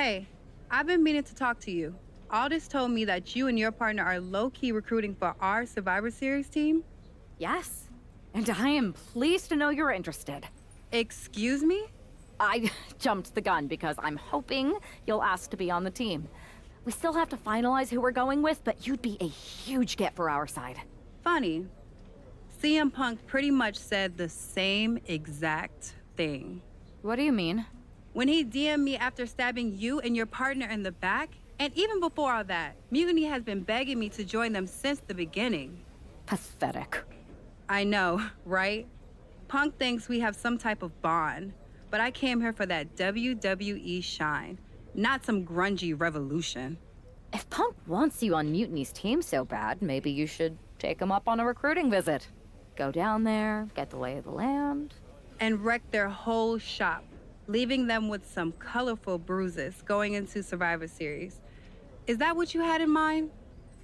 Hey, I've been meaning to talk to you. Aldous told me that you and your partner are low-key recruiting for our Survivor Series team. Yes, and I am pleased to know you're interested. Excuse me? I jumped the gun because I'm hoping you'll ask to be on the team. We still have to finalize who we're going with, but you'd be a huge get for our side. Funny. CM Punk pretty much said the same exact thing. What do you mean? When he DM'd me after stabbing you and your partner in the back, and even before all that, Mutiny has been begging me to join them since the beginning. Pathetic. I know, right? Punk thinks we have some type of bond, but I came here for that WWE shine, not some grungy revolution. If Punk wants you on Mutiny's team so bad, maybe you should take him up on a recruiting visit. Go down there, get the lay of the land. And wreck their whole shop, leaving them with some colorful bruises going into Survivor Series. Is that what you had in mind?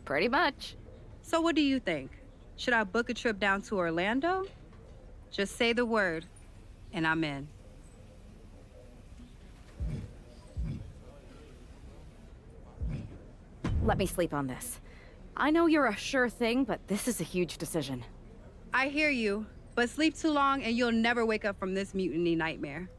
Pretty much. So what do you think? Should I book a trip down to Orlando? Just say the word, and I'm in. Let me sleep on this. I know you're a sure thing, but this is a huge decision. I hear you, but sleep too long and you'll never wake up from this mutiny nightmare.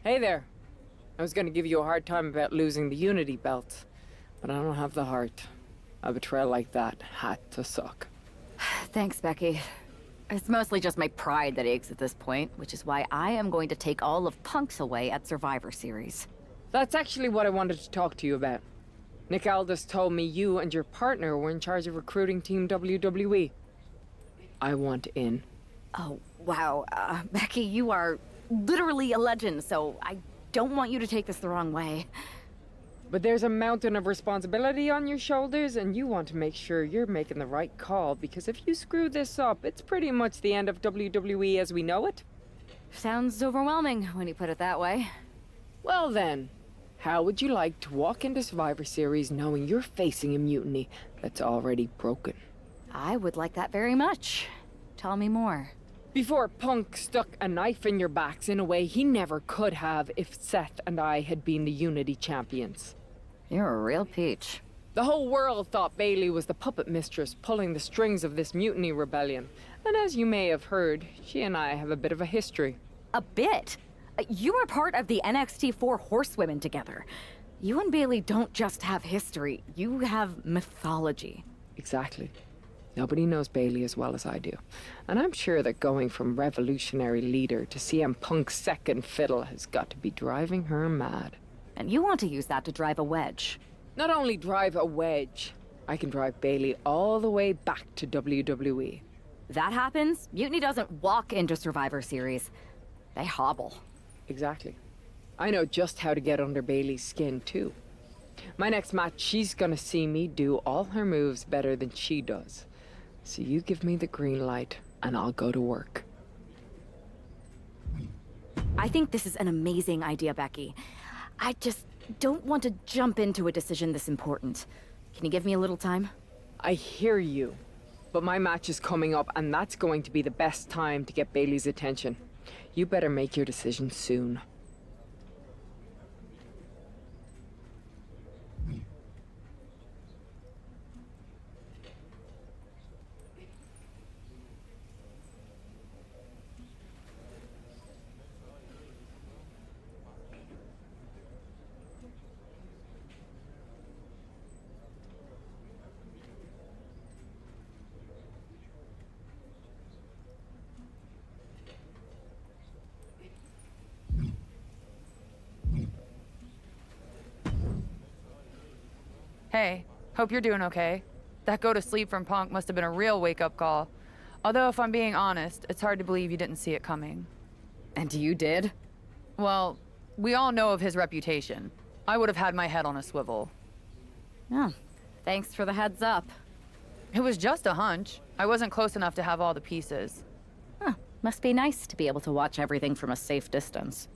Hey there. I was gonna give you a hard time about losing the Unity belt, but I don't have the heart. A betrayal like that had to suck. Thanks, Becky. It's mostly just my pride that aches at this point, which is why I am going to take all of Punk's away at Survivor Series. That's actually what I wanted to talk to you about. Nick Aldis told me you and your partner were in charge of recruiting Team WWE. I want in. Oh, wow. Becky, you are literally a legend, so I don't want you to take this the wrong way. But there's a mountain of responsibility on your shoulders, and you want to make sure you're making the right call, because if you screw this up, it's pretty much the end of WWE as we know it. Sounds overwhelming when you put it that way. Well then, how would you like to walk into Survivor Series knowing you're facing a mutiny that's already broken? I would like that very much. Tell me more. Before Punk stuck a knife in your backs in a way he never could have if Seth and I had been the Unity champions. You're a real peach. The whole world thought Bayley was the puppet mistress pulling the strings of this mutiny rebellion. And as you may have heard, she and I have a bit of a history. A bit? You were part of the NXT 4 Horsewomen together. You and Bayley don't just have history, you have mythology. Exactly. Nobody knows Bayley as well as I do. And I'm sure that going from revolutionary leader to CM Punk's second fiddle has got to be driving her mad. And you want to use that to drive a wedge. Not only drive a wedge, I can drive Bayley all the way back to WWE. That happens, Mutiny doesn't walk into Survivor Series. They hobble. Exactly. I know just how to get under Bayley's skin, too. My next match, she's gonna see me do all her moves better than she does. So you give me the green light, and I'll go to work. I think this is an amazing idea, Becky. I just don't want to jump into a decision this important. Can you give me a little time? I hear you, but my match is coming up, and that's going to be the best time to get Bayley's attention. You better make your decision soon. Hey, hope you're doing okay. That go to sleep from Punk must have been a real wake-up call. Although, if I'm being honest, it's hard to believe you didn't see it coming. And you did? Well, we all know of his reputation. I would have had my head on a swivel. Yeah. Thanks for the heads up. It was just a hunch. I wasn't close enough to have all the pieces. Huh. Must be nice to be able to watch everything from a safe distance.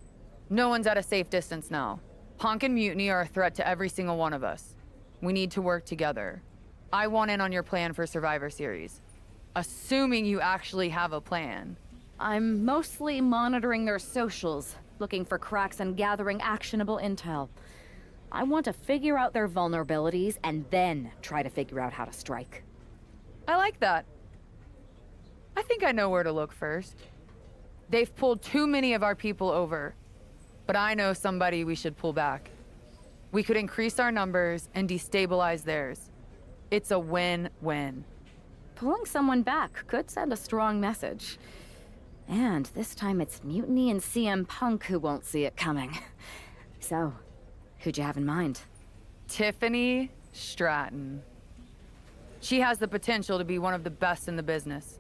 No one's at a safe distance now. Punk and Mutiny are a threat to every single one of us. We need to work together. I want in on your plan for Survivor Series. Assuming you actually have a plan. I'm mostly monitoring their socials, looking for cracks and gathering actionable intel. I want to figure out their vulnerabilities and then try to figure out how to strike. I like that. I think I know where to look first. They've pulled too many of our people over. But I know somebody we should pull back. We could increase our numbers and destabilize theirs. It's a win-win. Pulling someone back could send a strong message. And this time it's Mutiny and CM Punk who won't see it coming. So, who'd you have in mind? Tiffany Stratton. She has the potential to be one of the best in the business.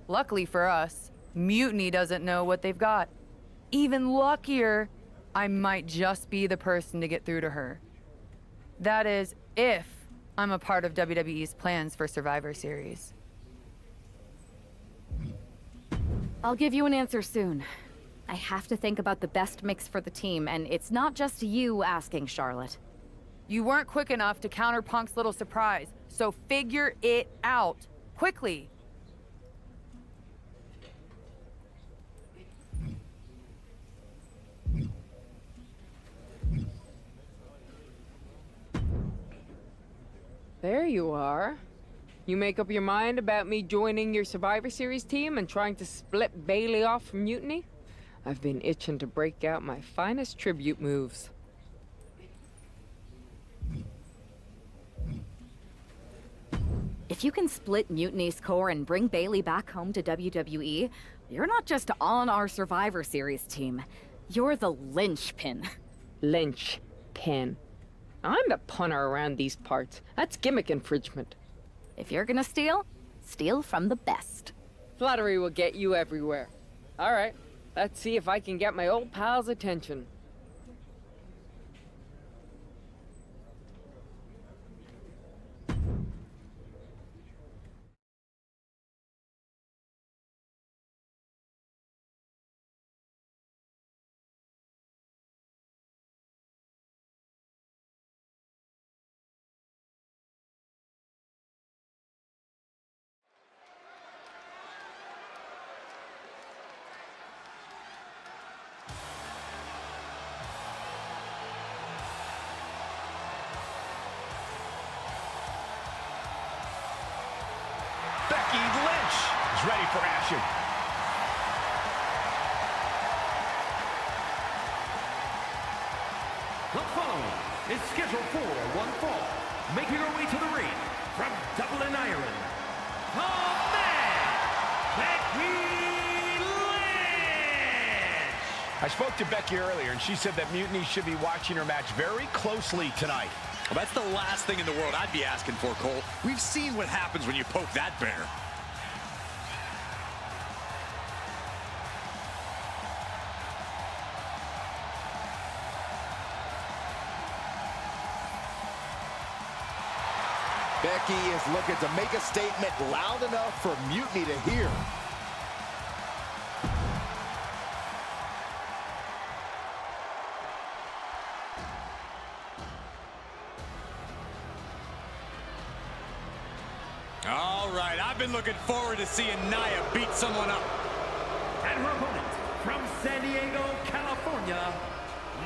Luckily for us, Mutiny doesn't know what they've got. Even luckier, I might just be the person to get through to her. That is, if I'm a part of WWE's plans for Survivor Series. I'll give you an answer soon. I have to think about the best mix for the team, and it's not just you asking, Charlotte. You weren't quick enough to counter Punk's little surprise, so figure it out. Quickly. There you are. You make up your mind about me joining your Survivor Series team and trying to split Bayley off from Mutiny? I've been itching to break out my finest tribute moves. If you can split Mutiny's core and bring Bayley back home to WWE, you're not just on our Survivor Series team. You're the linchpin. Linchpin. I'm the punter around these parts. That's gimmick infringement. If you're gonna steal, steal from the best. Flattery will get you everywhere. All right, let's see if I can get my old pal's attention. Ready for action. The following is scheduled for one fall, making her way to the ring from Dublin, Ireland, the man, Becky Lynch! I spoke to Becky earlier, and she said that Mutiny should be watching her match very closely tonight. Well, that's the last thing in the world I'd be asking for, Cole. We've seen what happens when you poke that bear. Becky is looking to make a statement loud enough for Mutiny to hear. All right, I've been looking forward to seeing Nia beat someone up. And her opponent from San Diego, California,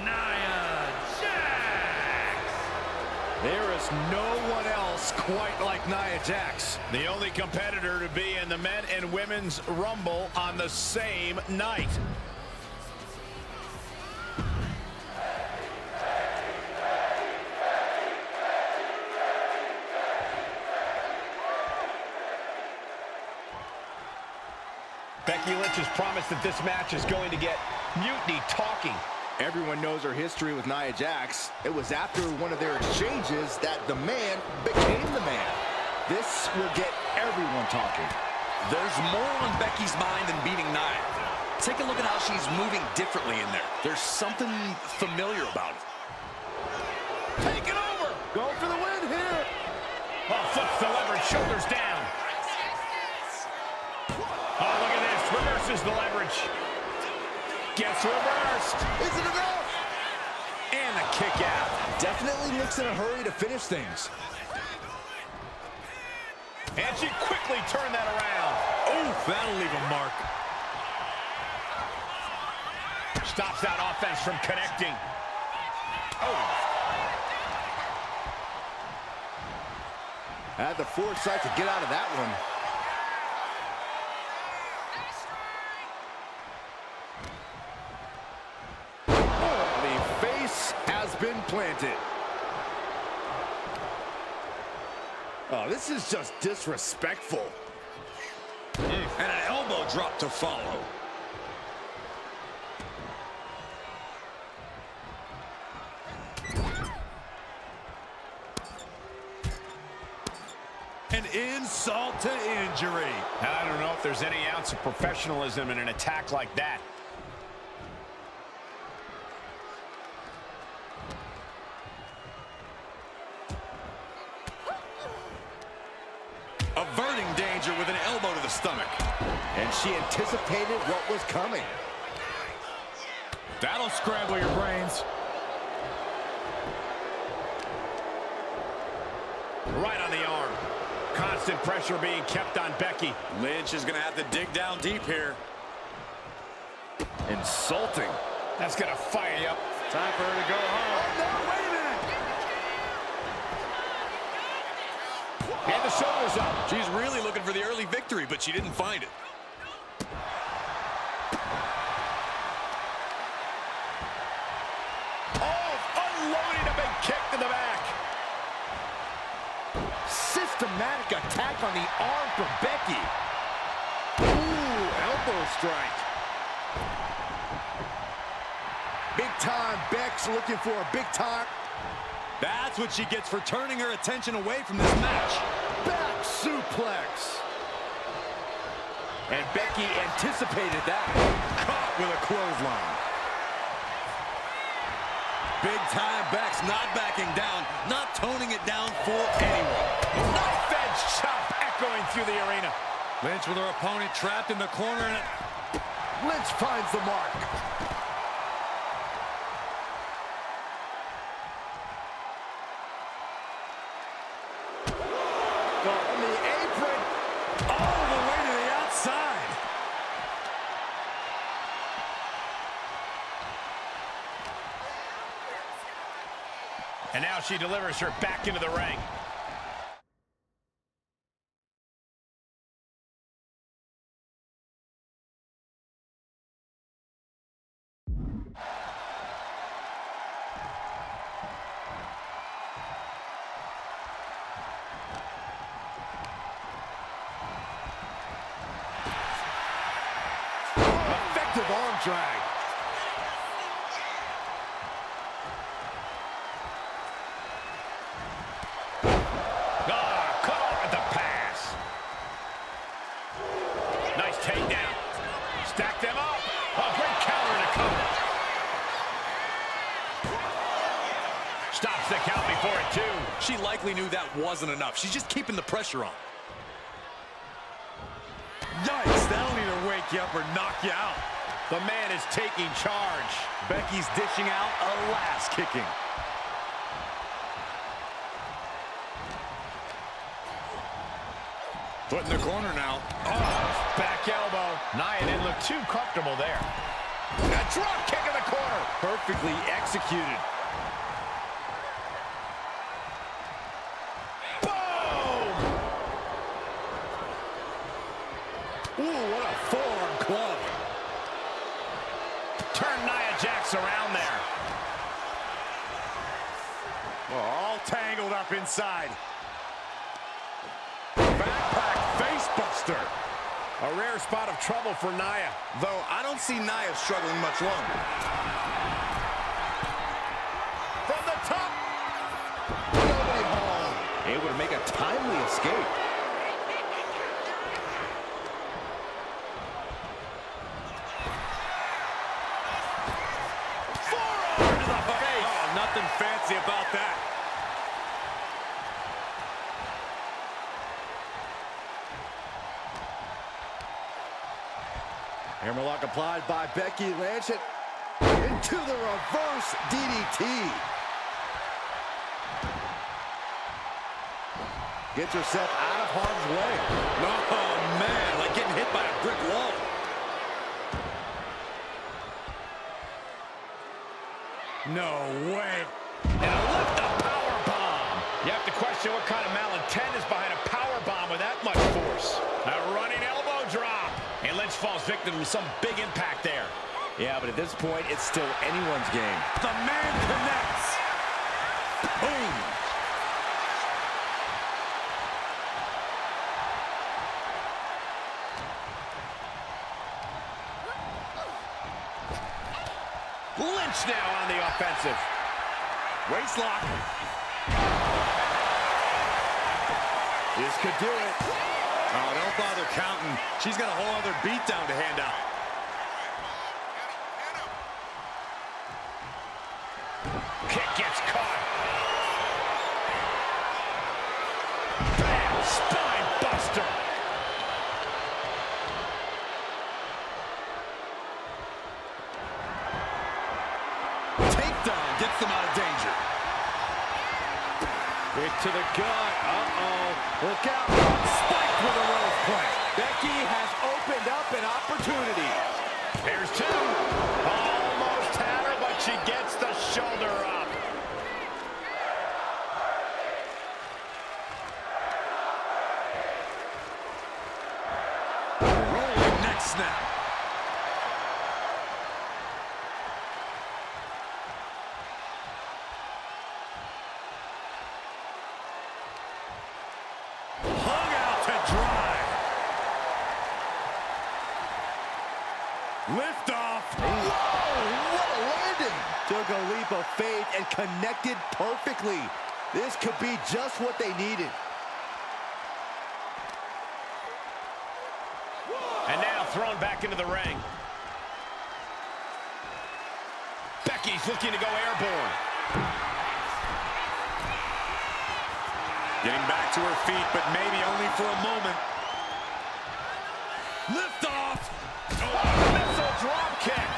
Nia Jax! There is no one else quite like Nia Jax. The only competitor to be in the men and women's Rumble on the same night. Becky Lynch has promised that this match is going to get Mutiny talking. Everyone knows her history with Nia Jax. It was after one of their exchanges that the man became the man. This will get everyone talking. There's more on Becky's mind than beating Nia. Take a look at how she's moving differently in there. There's something familiar about it. Take it over. Go for the win here. Oh, flips the leverage, shoulders down. Oh, look at this. Reverses the leverage. Gets reversed. Is it enough? And a kick out. Definitely looks in a hurry to finish things. And she quickly turned that around. Oh, that'll leave a mark. Stops that offense from connecting. Oh. Had the foresight to get out of that one. The face has been planted. Oh, this is just disrespectful. And an elbow drop to follow. An insult to injury. I don't know if there's any ounce of professionalism in an attack like that. Averting danger with an elbow to the stomach. And she anticipated what was coming. That'll scramble your brains. Right on the arm. Constant pressure being kept on Becky. Lynch is going to have to dig down deep here. Insulting. That's going to fire you up. Time for her to go home. Oh, no, wait a minute. And the shoulders up. She's really looking for the early victory, but she didn't find it. Oh, unloading a big kick to the back. Systematic attack on the arm from Becky. Ooh, elbow strike. Big time Beck's looking for a big time. That's what she gets for turning her attention away from this match. Back suplex. And Becky anticipated that. Caught with a clothesline. Big time Beck's not backing down, not toning it down for anyone. Knife edge chop echoing through the arena. Lynch with her opponent trapped in the corner. And Lynch finds the mark. On the apron. all the way to the outside. And now she delivers her back into the ring. Effective arm drag. Cut off at the pass. Nice takedown. Stack them up. A great counter to cover. Stops the count before it, too. She likely knew that wasn't enough. She's just keeping the pressure on. Yikes, that'll either wake you up or knock you out. The man is taking charge. Becky's dishing out a last kicking. Put in the corner now. Oh, back elbow. Nia didn't look too comfortable there. A drop kick in the corner. Perfectly executed. Boom! Ooh, what a forearm club. Turn Nia Jax around there. Well, all tangled up inside. Backpack face buster. A rare spot of trouble for Nia. Though I don't see Nia struggling much longer. From the top. Nobody home. Able to make a timely escape. Nothing fancy about that. Hammerlock applied by Becky Lynch. Into the reverse DDT. Gets herself out of harm's way. Oh, man, like getting hit by a brick wall. No way. And a lift-up power bomb. You have to question what kind of malintent is behind a power bomb with that much force. A running elbow drop. And Lynch falls victim to some big impact there. Yeah, but at this point, it's still anyone's game. The man connects. Boom. Lynch now on the offensive. Waist lock. This could do it. Oh, don't bother counting. She's got a whole other beatdown to hand out. Kick gets caught. Bam! Spine buster. Takedown gets them out of danger. Kick to the gut. Uh-oh. Look out. Spiked with a rose plant. Becky has opened up an opportunity. Here's two. Almost had her, but she gets the shoulder up. Rolling neck snap. Hung out to dry. Lift off. Whoa, what a landing. Took a leap of faith and connected perfectly. This could be just what they needed. And now thrown back into the ring. Becky's looking to go airborne. Getting back to her feet, but maybe only for a moment. Lift off. Oh, missile drop kick.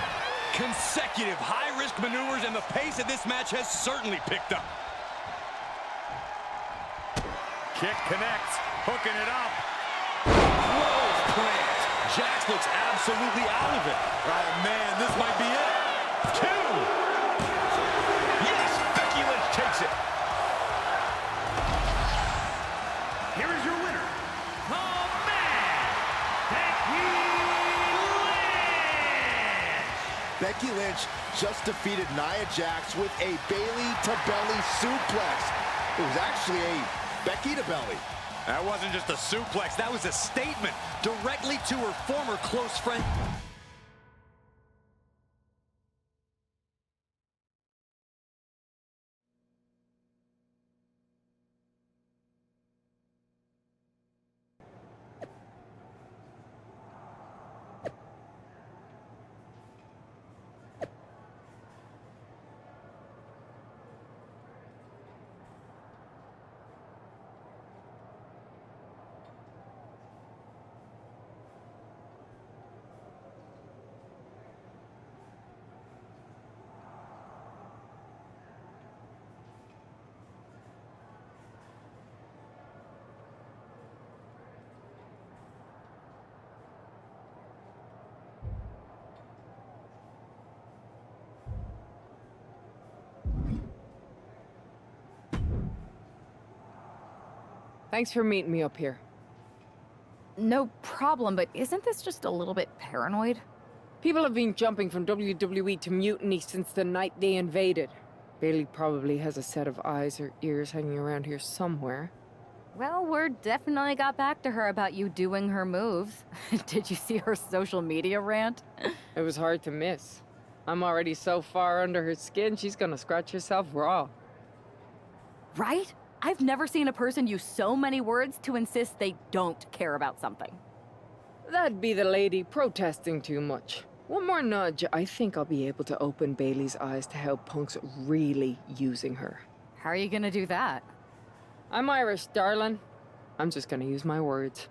Consecutive high-risk maneuvers, and the pace of this match has certainly picked up. Kick connects. Hooking it up. Rose plant. Jax looks absolutely out of it. Oh, man, this might be it. Two. Yes, Becky Lynch takes it. Here is your winner, the man, Becky Lynch. Becky Lynch just defeated Nia Jax with a Bayley to belly suplex. It was actually a Becky to belly. That wasn't just a suplex, that was a statement directly to her former close friend. Thanks for meeting me up here. No problem, but isn't this just a little bit paranoid? People have been jumping from WWE to Mutiny since the night they invaded. Bayley probably has a set of eyes or ears hanging around here somewhere. Well, word definitely got back to her about you doing her moves. Did you see her social media rant? It was hard to miss. I'm already so far under her skin, she's gonna scratch herself raw. Right? I've never seen a person use so many words to insist they don't care about something. That'd be the lady protesting too much. One more nudge, I think I'll be able to open Bayley's eyes to how Punk's really using her. How are you gonna do that? I'm Irish, darling. I'm just gonna use my words.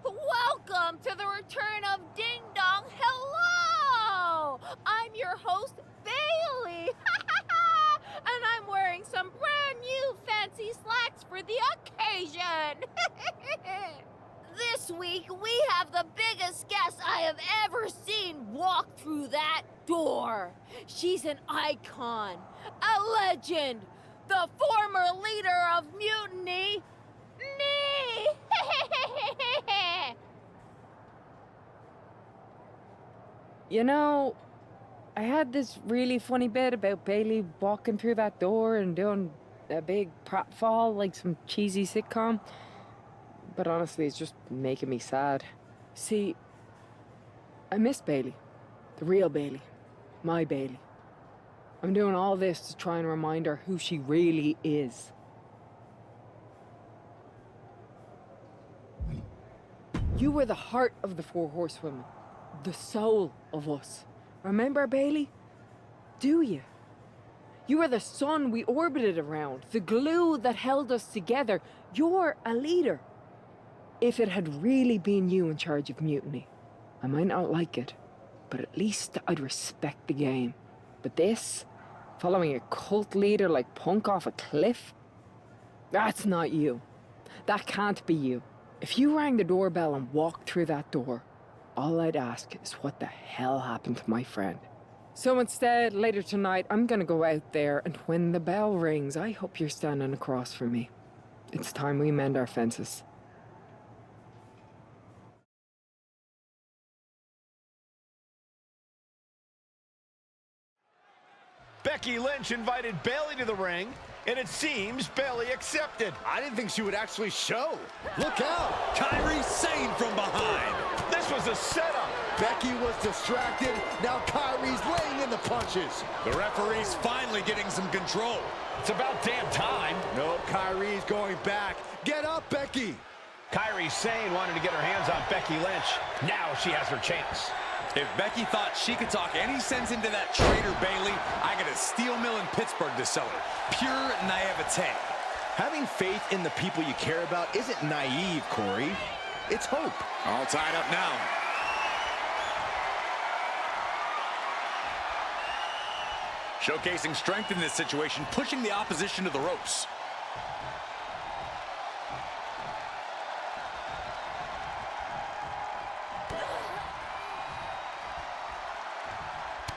Welcome to the return of Ding Dong. Hello! I'm your host, Bayley. And I'm wearing some brand new fancy slacks for the occasion. This week, we have the biggest guest I have ever seen walk through that door. She's an icon, a legend, the former leader of Mutiny, me! You know, I had this really funny bit about Bayley walking through that door and doing a big pratfall like some cheesy sitcom. But honestly, it's just making me sad. See, I miss Bayley. The real Bayley. My Bayley. I'm doing all this to try and remind her who she really is. You were the heart of the Four Horsewomen. The soul of us. Remember, Bayley? Do you? You were the sun we orbited around, the glue that held us together. You're a leader. If it had really been you in charge of Mutiny, I might not like it, but at least I'd respect the game. But this, following a cult leader like Punk off a cliff, that's not you. That can't be you. If you rang the doorbell and walked through that door, all I'd ask is what the hell happened to my friend. So instead, later tonight, I'm gonna go out there, and when the bell rings, I hope you're standing across from me. It's time we mend our fences. Becky Lynch invited Bayley to the ring, and it seems Bayley accepted. I didn't think she would actually show. Look out! Kyrie Sane from behind. This was a setup. Becky was distracted. Now Kyrie's laying in the punches. The referee's finally getting some control. It's about damn time. No, Kyrie's going back. Get up, Becky. Kyrie Sane wanted to get her hands on Becky Lynch. Now she has her chance. If Becky thought she could talk any sense into that traitor Bayley, I got a steel mill in Pittsburgh to sell her. Pure naivete. Having faith in the people you care about isn't naive, Corey. It's hope. All tied up now. Showcasing strength in this situation, pushing the opposition to the ropes.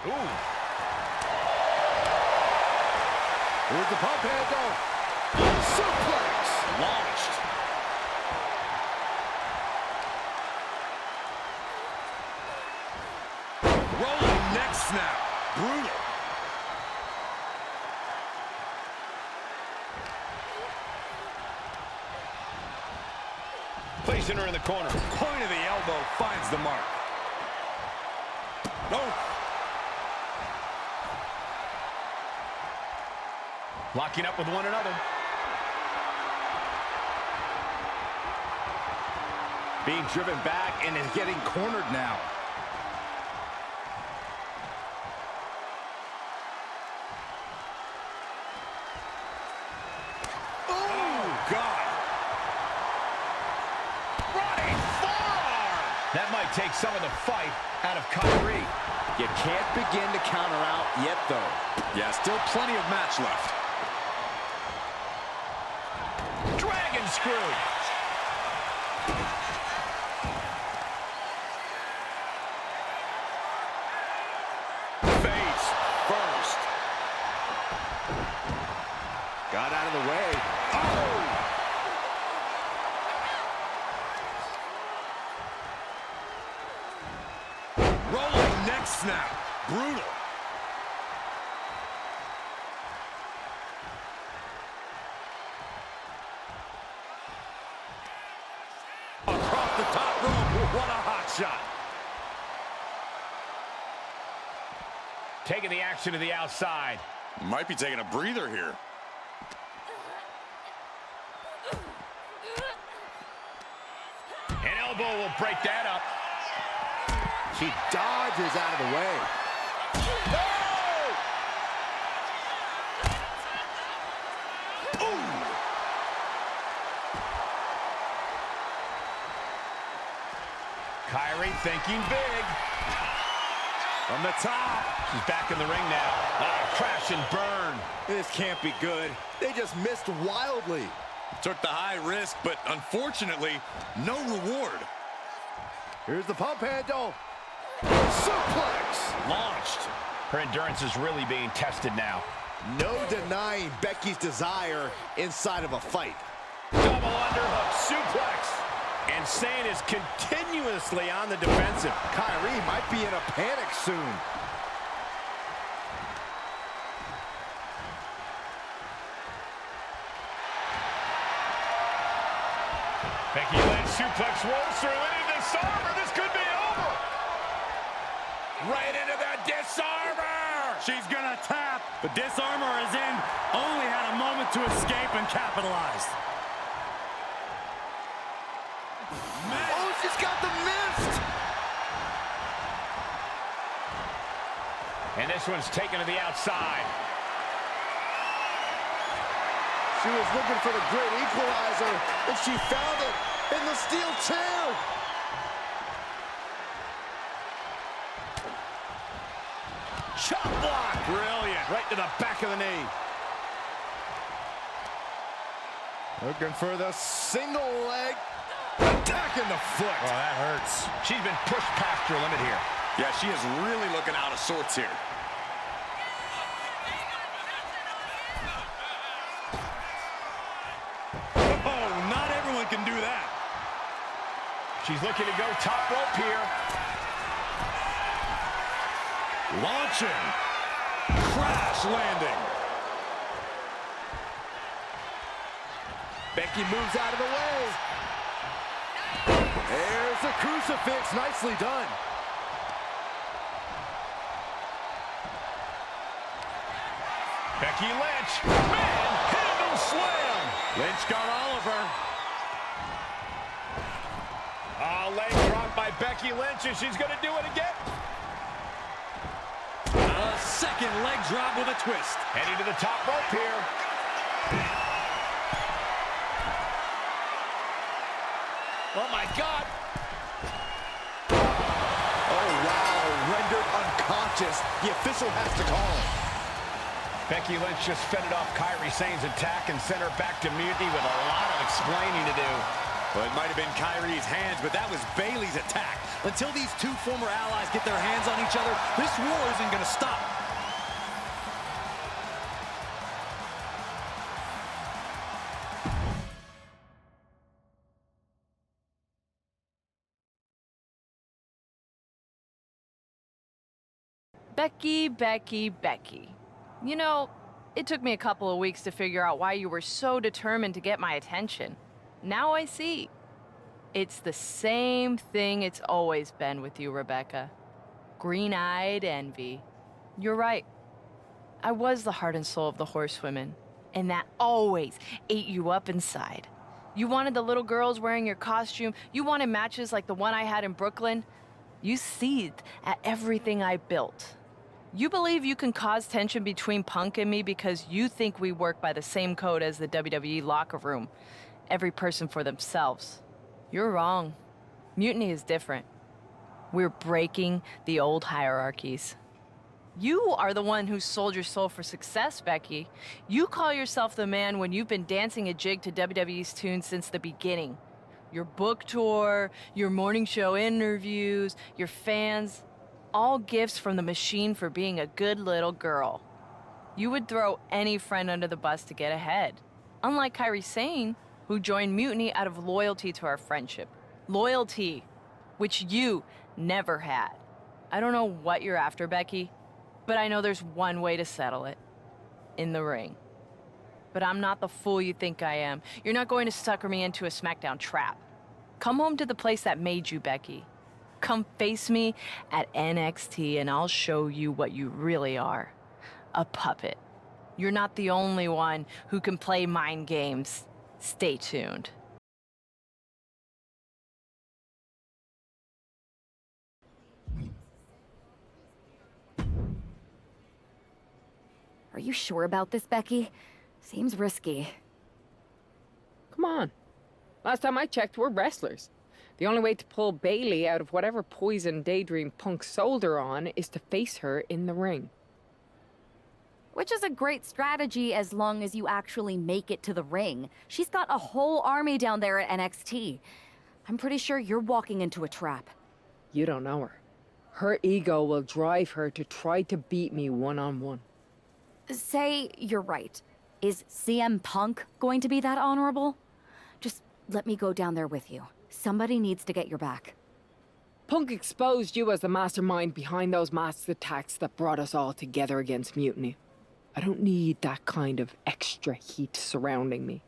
Ooh. Where's the pump handle? Suplex! Launched. Rolling neck snap. Brutal. Placing her in the corner. Point of the elbow finds the mark. No. Locking up with one another. Being driven back and is getting cornered now. Oh, God. Running forearm. That might take some of the fight out of Kyrie. You can't begin to counter out yet, though. Yeah, still plenty of match left. unscrewed. Face first. Got out of the way. Oh! Rolling neck snap. Brutal. Across the top rope. What a hot shot. Taking the action to the outside. Might be taking a breather here. An elbow will break that up. She dodges out of the way. Kyrie thinking big. From the top. She's back in the ring now. Crash and burn. This can't be good. They just missed wildly. Took the high risk, but unfortunately, no reward. Here's the pump handle. Suplex. Launched. Her endurance is really being tested now. No denying Becky's desire inside of a fight. Double underhook suplex. And Sane is continuously on the defensive. Kyrie might be in a panic soon. Becky Lynch suplex rolls through into disarmer. This could be over. Right into the disarmer. She's gonna tap. The disarmor is in. Only had a moment to escape and capitalize. Oh, she's got the mist. And this one's taken to the outside. She was looking for the great equalizer, and she found it in the steel chair. Chop block. Brilliant. Right to the back of the knee. Looking for the single leg. Attack in the foot. Oh, that hurts. She's been pushed past her limit here. Yeah, she is really looking out of sorts here. Oh, not everyone can do that. She's looking to go top rope here. Launching. Crash landing. Becky moves out of the way. There's the crucifix. Nicely done. Becky Lynch. Manhandle slam. Lynch got all of her. Leg drop by Becky Lynch, and she's going to do it again. A second leg drop with a twist. Heading to the top rope here. Oh, my God. Oh, wow. Rendered unconscious. The official has to call it. Becky Lynch just fended off Kairi Sane's attack and sent her back to mutiny with a lot of explaining to do. Well, it might have been Kairi's hands, but that was Bayley's attack. Until these two former allies get their hands on each other, this war isn't going to stop. Becky, Becky, Becky. You know, it took me a couple of weeks to figure out why you were so determined to get my attention. Now I see. It's the same thing it's always been with you, Rebecca. Green-eyed envy. You're right. I was the heart and soul of the horsewomen, and that always ate you up inside. You wanted the little girls wearing your costume. You wanted matches like the one I had in Brooklyn. You seethed at everything I built. You believe you can cause tension between Punk and me because you think we work by the same code as the WWE locker room. Every person for themselves. You're wrong. Mutiny is different. We're breaking the old hierarchies. You are the one who sold your soul for success, Becky. You call yourself the man when you've been dancing a jig to WWE's tune since the beginning. Your book tour, your morning show interviews, your fans, all gifts from the machine for being a good little girl. You would throw any friend under the bus to get ahead. Unlike Kairi Sane, who joined Mutiny out of loyalty to our friendship. Loyalty, which you never had. I don't know what you're after, Becky, but I know there's one way to settle it. In the ring. But I'm not the fool you think I am. You're not going to sucker me into a SmackDown trap. Come home to the place that made you, Becky. Come face me at NXT and I'll show you what you really are. A puppet. You're not the only one who can play mind games. Stay tuned. Are you sure about this, Becky? Seems risky. Come on. Last time I checked, we're wrestlers. The only way to pull Bayley out of whatever poison daydream Punk sold her on is to face her in the ring. Which is a great strategy as long as you actually make it to the ring. She's got a whole army down there at NXT. I'm pretty sure you're walking into a trap. You don't know her. Her ego will drive her to try to beat me one-on-one. Say you're right. Is CM Punk going to be that honorable? Just let me go down there with you. Somebody needs to get your back. Punk exposed you as the mastermind behind those masked attacks that brought us all together against Mutiny. I don't need that kind of extra heat surrounding me.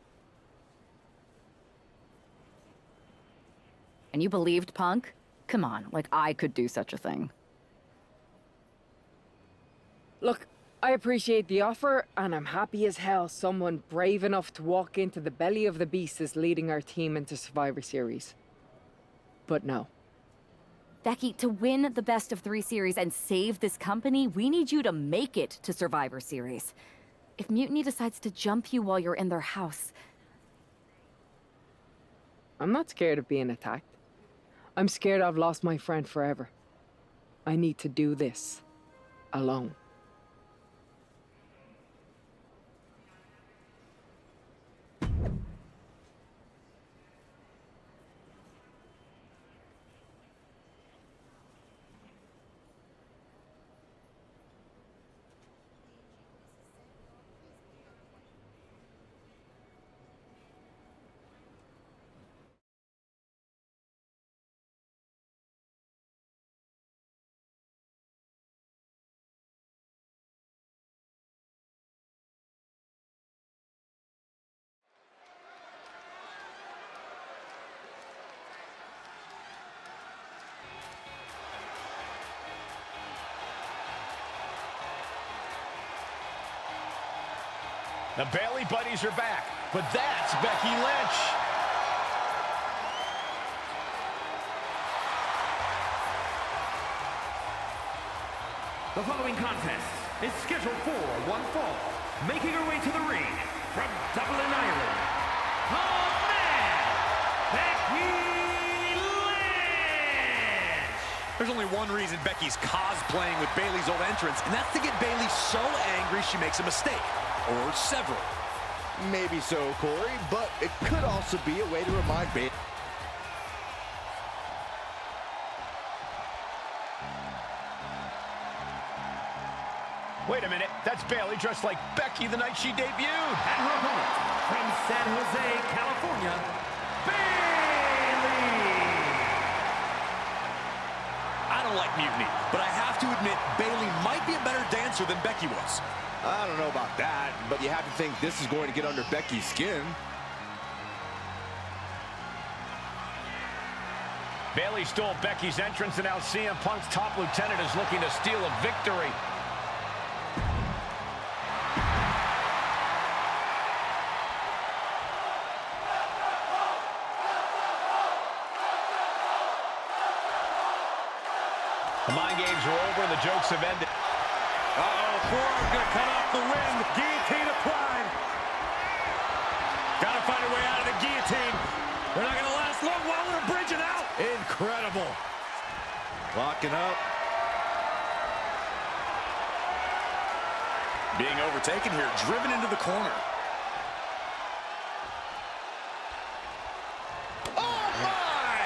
And you believed Punk? Come on, like I could do such a thing. Look, I appreciate the offer, and I'm happy as hell someone brave enough to walk into the belly of the beast is leading our team into Survivor Series. But no. Becky, to win the best of 3 series and save this company, we need you to make it to Survivor Series. If Mutiny decides to jump you while you're in their house... I'm not scared of being attacked. I'm scared I've lost my friend forever. I need to do this alone. The Bayley buddies are back, but that's Becky Lynch. The following contest is scheduled for one fall. Making her way to the ring from Dublin, Ireland, the man, Becky Lynch! There's only one reason Becky's cosplaying with Bayley's old entrance, and that's to get Bayley so angry she makes a mistake. Or several. Maybe so, Corey, but it could also be a way to remind Bayley. Wait a minute, that's Bayley dressed like Becky the night she debuted. And her opponent, from San Jose, California, Bayley! I don't like Mutiny, but I have to admit Bayley might be a better dancer than Becky was. I don't know about that, but you have to think this is going to get under Becky's skin. Bayley stole Becky's entrance, and now CM Punk's top lieutenant is looking to steal a victory. The mind games are over, and the jokes have ended. Forearm's gonna cut off the wind. Guillotine applied. Gotta find a way out of the guillotine. They're not gonna last long while they're bridging out. Incredible. Locking up. Being overtaken here, driven into the corner. Oh, my!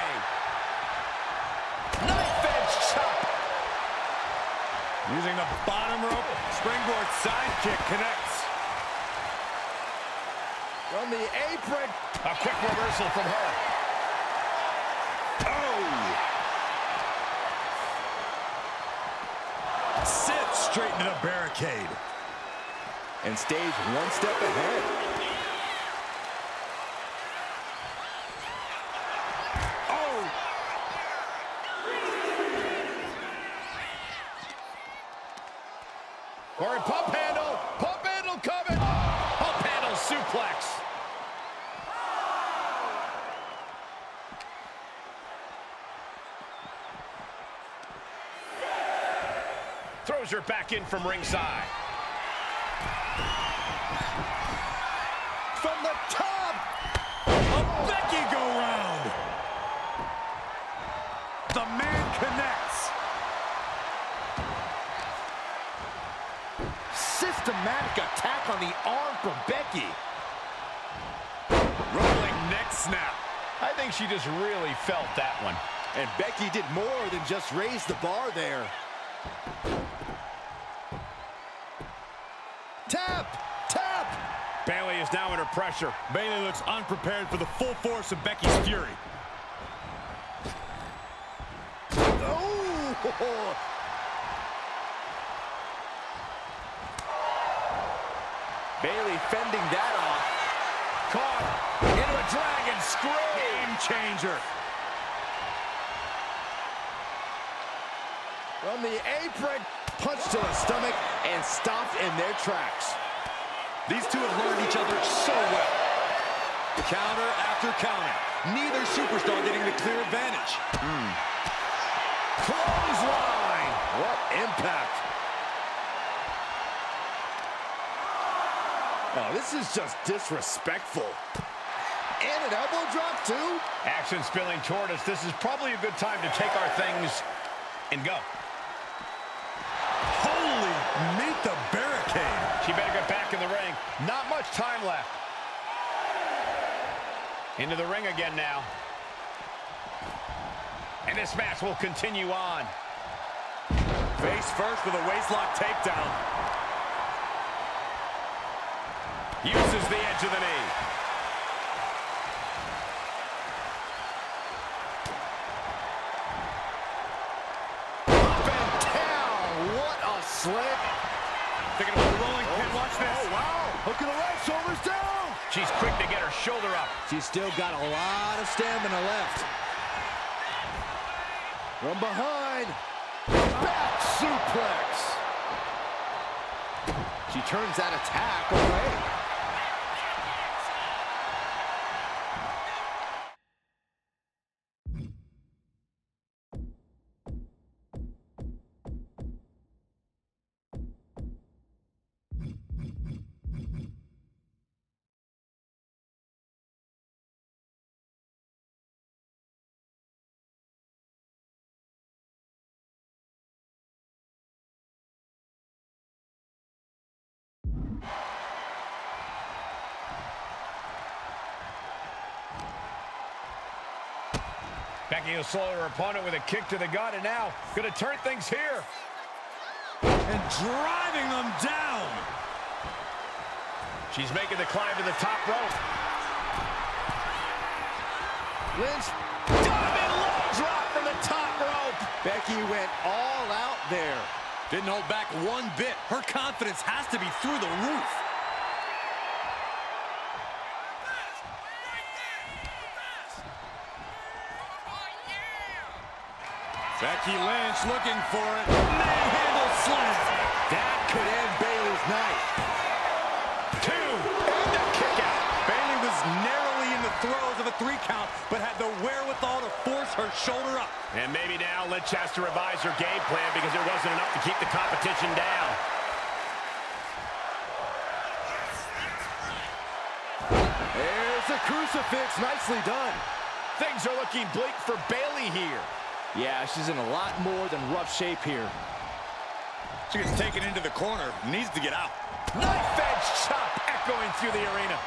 Knife edge chop. Using the bottom rope. Springboard sidekick connects. From the apron. A quick reversal from her. Oh! Sits straight into the barricade. And stays one step ahead. Oh! Or a pump handle. Pump handle coming. Pump handle suplex. Throws her back in from ringside. From the top. A Becky go round. The man connects. Systematic attack on the arm from Becky. Rolling neck snap. I think she just really felt that one. And Becky did more than just raise the bar there. Tap! Tap! Bayley is now under pressure. Bayley looks unprepared for the full force of Becky's fury. Oh! Bayley fending that off. Caught into a dragon screw. Game changer. From the apron, punch to the stomach, and stopped in their tracks. These two have learned each other so well. Counter after counter. Neither superstar getting the clear advantage. Clothesline! What impact! Oh, this is just disrespectful. And an elbow drop, too? Action spilling toward us. This is probably a good time to take our things and go. Holy, meet the barricade. She better get back in the ring. Not much time left. Into the ring again now. And this match will continue on. Face first with a waistlock takedown. Uses the edge of the knee. Up and down. What a slip. Thinking about the rolling pin. Watch this. Oh, wow. Hook of the leg, shoulders down. She's quick to get her shoulder up. She's still got a lot of stamina left. From behind. Back suplex. She turns that attack away. Becky will slow her opponent with a kick to the gut, and now going to turn things here. And driving them down. She's making the climb to the top rope. Lynch. Diamond low drop from the top rope. Becky went all out there. Didn't hold back one bit. Her confidence has to be through the roof. Becky Lynch looking for it. Manhandle slam. That could end Bayley's night. 2. And the kick out. Bayley was narrowly in the throes of a 3 count, but had the wherewithal to force her shoulder up. And maybe now Lynch has to revise her game plan because it wasn't enough to keep the competition down. There's a crucifix. Nicely done. Things are looking bleak for Bayley here. Yeah, she's in a lot more than rough shape here. She gets taken into the corner, needs to get out. Knife edge chop echoing through the arena.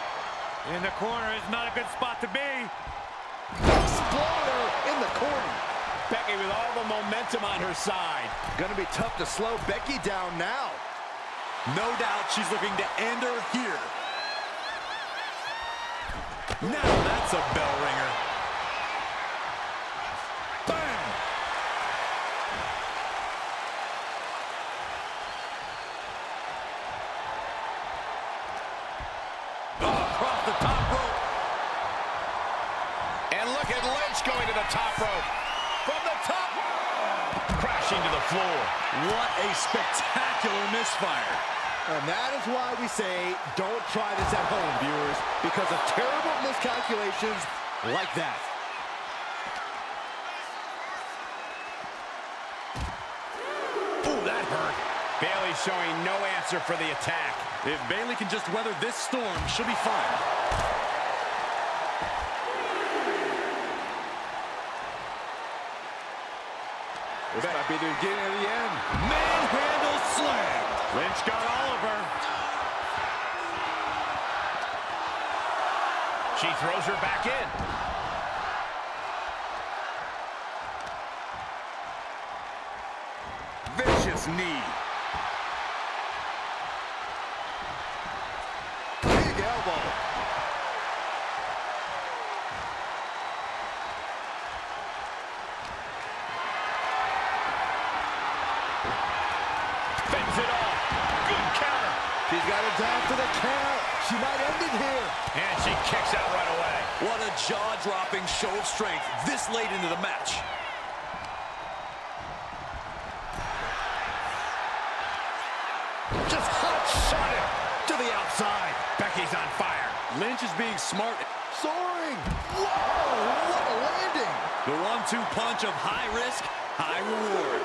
In the corner is not a good spot to be. Exploder in the corner. Becky with all the momentum on her side. Gonna be tough to slow Becky down now. No doubt she's looking to end her here. Now that's a bell ringer. Bam! Across the top rope. And look at Lynch going to the top rope. From the top, crashing to the floor. What a spectacular misfire. And that is why we say don't try this at home, viewers, because of terrible miscalculations like that. Ooh, that hurt. Bayley showing no answer for the attack. If Bayley can just weather this storm, she'll be fine. This might be the beginning of the end. Manhandle slam. Lynch got all of her. She throws her back in. Vicious knee. Big elbow. Fends it off. Good counter. She's got it down for the count. She might end it here. And she kicks out right away. What a jaw-dropping show of strength this late into the match. Just hot shot it to the outside. Becky's on fire. Lynch is being smart. Soaring. Whoa, what a landing. The 1-2 punch of high risk, high reward.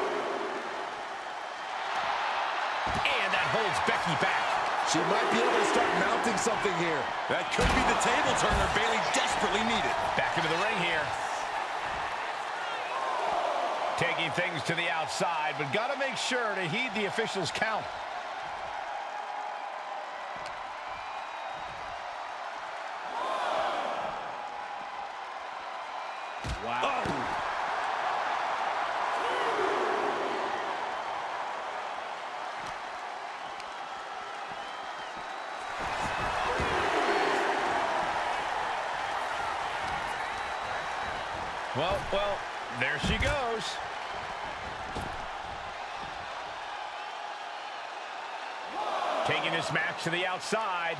And that holds Becky back. She might be able to start mounting something here. That could be the table turner Bayley desperately needed. Back into the ring here. Taking things to the outside, but got to make sure to heed the official's count. Wow. Oh. Well, there she goes. Taking this match to the outside.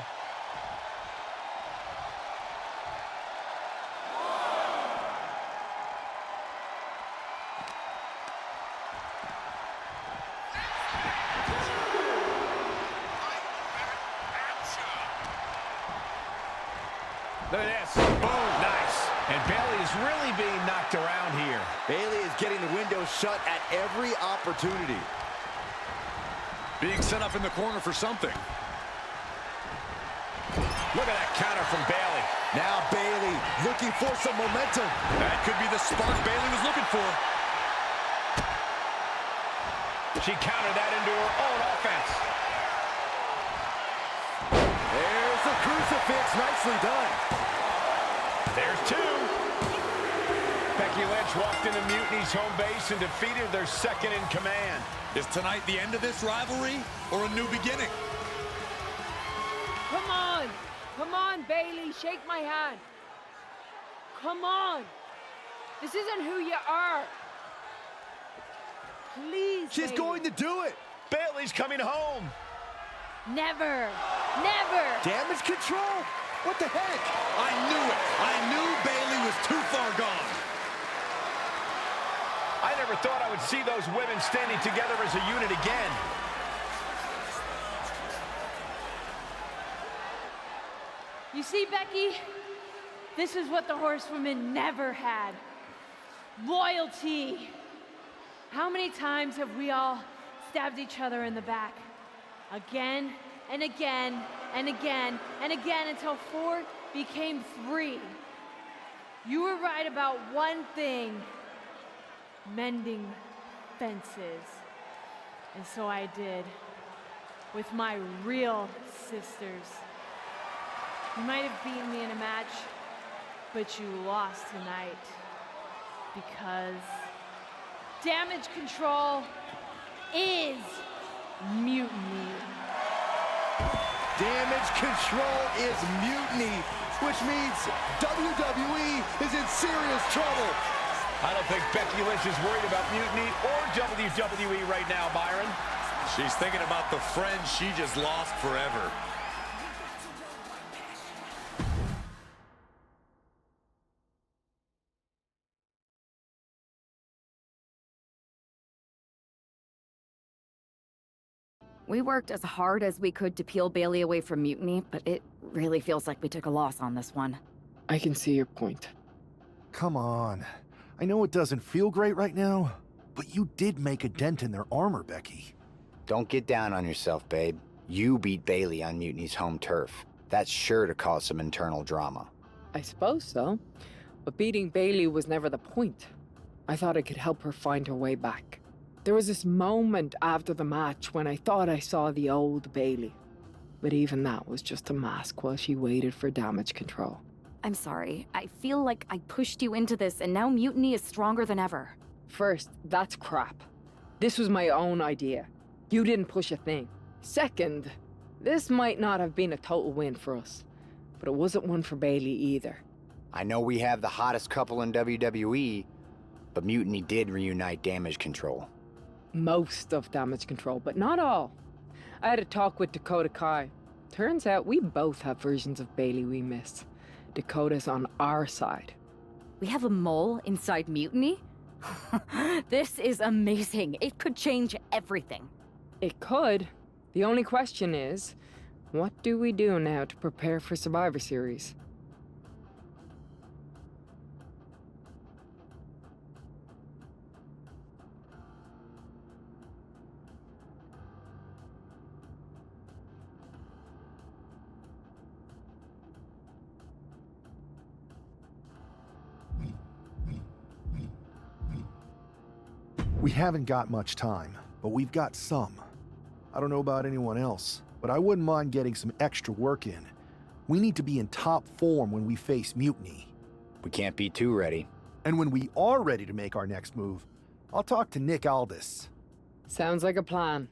Look at this. Boom. Nice. And Bayley is really being knocked around here. Bayley is getting the window shut at every opportunity. Being set up in the corner for something. Look at that counter from Bayley. Now Bayley looking for some momentum. That could be the spark Bayley was looking for. She countered that into her own offense. There's the crucifix. Nicely done. There's two. Becky Lynch walked into Mutiny's home base and defeated their second in command. Is tonight the end of this rivalry or a new beginning? Come on. Come on, Bayley. Shake my hand. Come on. This isn't who you are. Please, She's Bayley. going to do it. Bayley's coming home. Never. Never. Damage control. What the heck? I knew it. I knew Bayley was too far gone. I never thought I would see those women standing together as a unit again. You see, Becky? This is what the horsewomen never had. Loyalty. How many times have we all stabbed each other in the back? Again and again and again and again until 4 became 3. You were right about one thing. Mending fences. And so I did. with my real sisters. You might have beaten me in a match, but you lost tonight. Because damage control is mutiny. Damage control is mutiny, which means WWE is in serious trouble. I don't think Becky Lynch is worried about mutiny or WWE right now, Byron. She's thinking about the friend she just lost forever. We worked as hard as we could to peel Bayley away from mutiny, but it really feels like we took a loss on this one. I can see your point. Come on. I know it doesn't feel great right now, but you did make a dent in their armor, Becky. Don't get down on yourself, babe. You beat Bayley on Mutiny's home turf. That's sure to cause some internal drama. I suppose so, but beating Bayley was never the point. I thought I could help her find her way back. There was this moment after the match when I thought I saw the old Bayley. But even that was just a mask while she waited for damage control. I'm sorry. I feel like I pushed you into this, and now mutiny is stronger than ever. First, that's crap. This was my own idea. You didn't push a thing. Second, this might not have been a total win for us, but it wasn't one for Bayley either. I know we have the hottest couple in WWE, but Mutiny did reunite damage control. Most of damage control, but not all. I had a talk with Dakota Kai. Turns out we both have versions of Bayley we miss. Dakota's on our side. We have a mole inside mutiny? This is amazing. It could change everything. It could. The only question is, what do we do now to prepare for Survivor Series? We haven't got much time, but we've got some. I don't know about anyone else, but I wouldn't mind getting some extra work in. We need to be in top form when we face mutiny. We can't be too ready. And when we are ready to make our next move, I'll talk to Nick Aldis. Sounds like a plan.